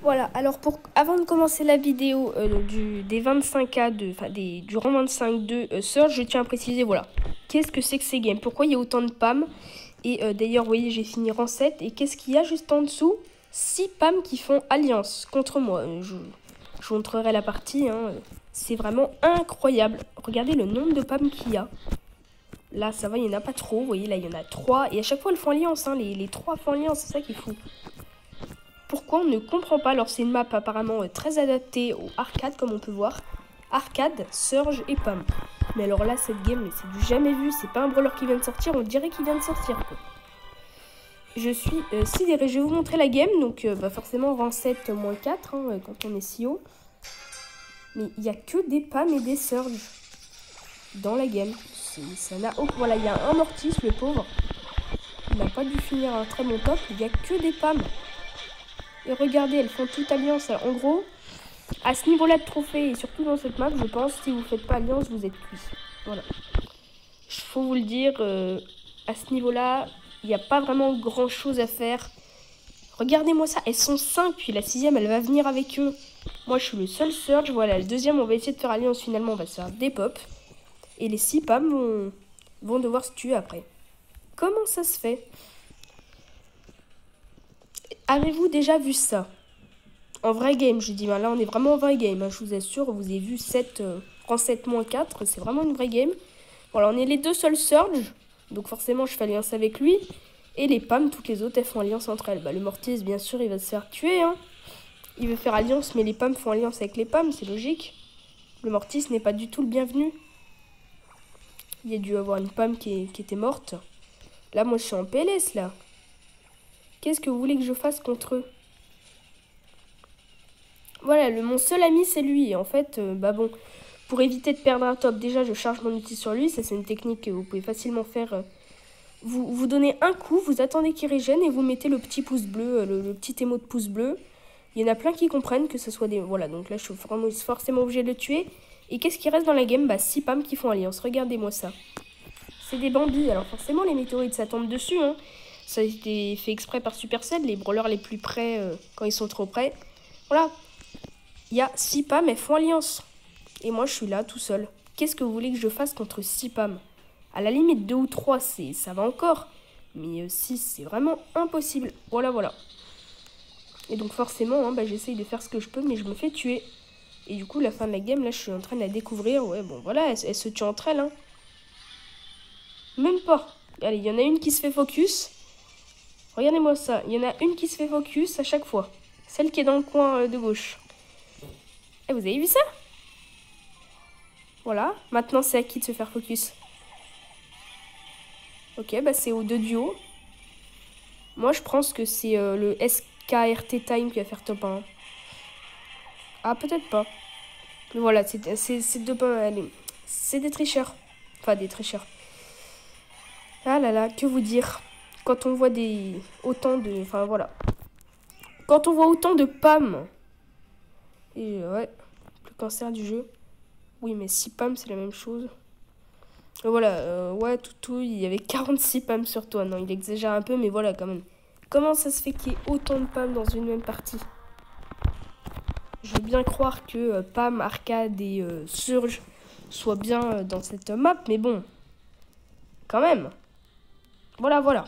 Voilà, alors avant de commencer la vidéo des 25K, du rang 25 de Surge, je tiens à préciser, voilà, qu'est-ce que c'est que ces games? Pourquoi il y a autant de PAM? Et d'ailleurs, vous voyez, j'ai fini rang 7. Et qu'est-ce qu'il y a juste en dessous? 6 PAM qui font alliance contre moi. Je vous montrerai la partie, hein. C'est vraiment incroyable. Regardez le nombre de PAM qu'il y a. Là, ça va, il n'y en a pas trop. Vous voyez, là, il y en a 3. Et à chaque fois, elles font alliance, hein. Les 3 font alliance, c'est ça qui est fou. Pourquoi on ne comprend pas? Alors c'est une map apparemment très adaptée au arcade comme on peut voir. Arcade, Surge et PAM. Mais alors là cette game c'est du jamais vu. C'est pas un brawler qui vient de sortir, on dirait qu'il vient de sortir quoi. Je suis sidéré. Je vais vous montrer la game. Donc forcément rang 7 moins 4 hein, quand on est si haut. Mais il n'y a que des PAM et des Surge dans la game. Ça n'a aucun... Voilà, il y a un Mortis, le pauvre. Il n'a pas dû finir un très bon top. Il n'y a que des PAM. Et regardez, elles font toute alliance. Alors, en gros, à ce niveau-là de trophée, et surtout dans cette map, je pense, si vous ne faites pas alliance, vous êtes cuit. Voilà. Il faut vous le dire, à ce niveau-là, il n'y a pas vraiment grand-chose à faire. Regardez-moi ça, elles sont 5, puis la 6ème, elle va venir avec eux. Moi, je suis le seul Surge. Voilà, le deuxième, on va essayer de faire alliance. Finalement, on va se faire des pop. Et les 6 PAM vont devoir se tuer après. Comment ça se fait? Avez-vous déjà vu ça? En vrai game, je dis, ben là on est vraiment en vrai game, hein, je vous assure, vous avez vu 7, rang 7 moins 4, c'est vraiment une vraie game. Voilà, on est les deux seuls Surge, donc forcément je fais alliance avec lui. Et les PAM, toutes les autres, elles font alliance entre elles. Bah, le Mortis, bien sûr, il va se faire tuer, hein. Il veut faire alliance, mais les PAM font alliance avec les PAM, c'est logique. Le Mortis n'est pas du tout le bienvenu. Il y a dû avoir une PAM qui était morte. Là, moi je suis en PLS, là. Qu'est-ce que vous voulez que je fasse contre eux? Voilà, mon seul ami, c'est lui. Et en fait, bah bon, pour éviter de perdre un top, déjà, je charge mon outil sur lui. Ça, c'est une technique que vous pouvez facilement faire. Vous donnez un coup, vous attendez qu'il régène et vous mettez le petit pouce bleu, le petit émo de pouce bleu. Il y en a plein qui comprennent que ce soit des... Voilà, donc là, je suis forcément obligé de le tuer. Et qu'est-ce qui reste dans la game? Bah, 6 PAM qui font alliance. Regardez-moi ça. C'est des bambis. Alors forcément, les météorites, ça tombe dessus, hein. Ça a été fait exprès par Supercell, les brawlers les plus près, quand ils sont trop près. Voilà. Il y a 6 PAM, elles font alliance. Et moi, je suis là, tout seul. Qu'est-ce que vous voulez que je fasse contre 6 PAM? À la limite, 2 ou 3, ça va encore. Mais 6, c'est vraiment impossible. Voilà, voilà. Et donc, forcément, hein, bah, j'essaye de faire ce que je peux, mais je me fais tuer. Et du coup, la fin de la game, là, je suis en train de la découvrir. Ouais, bon, voilà, elles se tuent entre elles, hein. Même pas. Allez, il y en a une qui se fait focus. Regardez-moi ça. Il y en a une qui se fait focus à chaque fois. Celle qui est dans le coin de gauche. Et vous avez vu ça? Voilà. Maintenant, c'est à qui de se faire focus? Ok, bah c'est aux deux duos. Moi, je pense que c'est le SKRT Time qui va faire top 1. Ah, peut-être pas. Mais voilà, c'est des tricheurs. Enfin, des tricheurs. Ah là là, que vous dire? Quand on voit autant de... Enfin, voilà. Quand on voit autant de PAM. Et ouais, le cancer du jeu. Oui, mais 6 PAM, c'est la même chose. Voilà, ouais, Toutou, il y avait 46 PAM sur toi. Non, il exagère un peu, mais voilà, quand même. Comment ça se fait qu'il y ait autant de PAM dans une même partie? Je veux bien croire que PAM, Arcade et Surge soient bien dans cette map, mais bon, quand même. Voilà, voilà.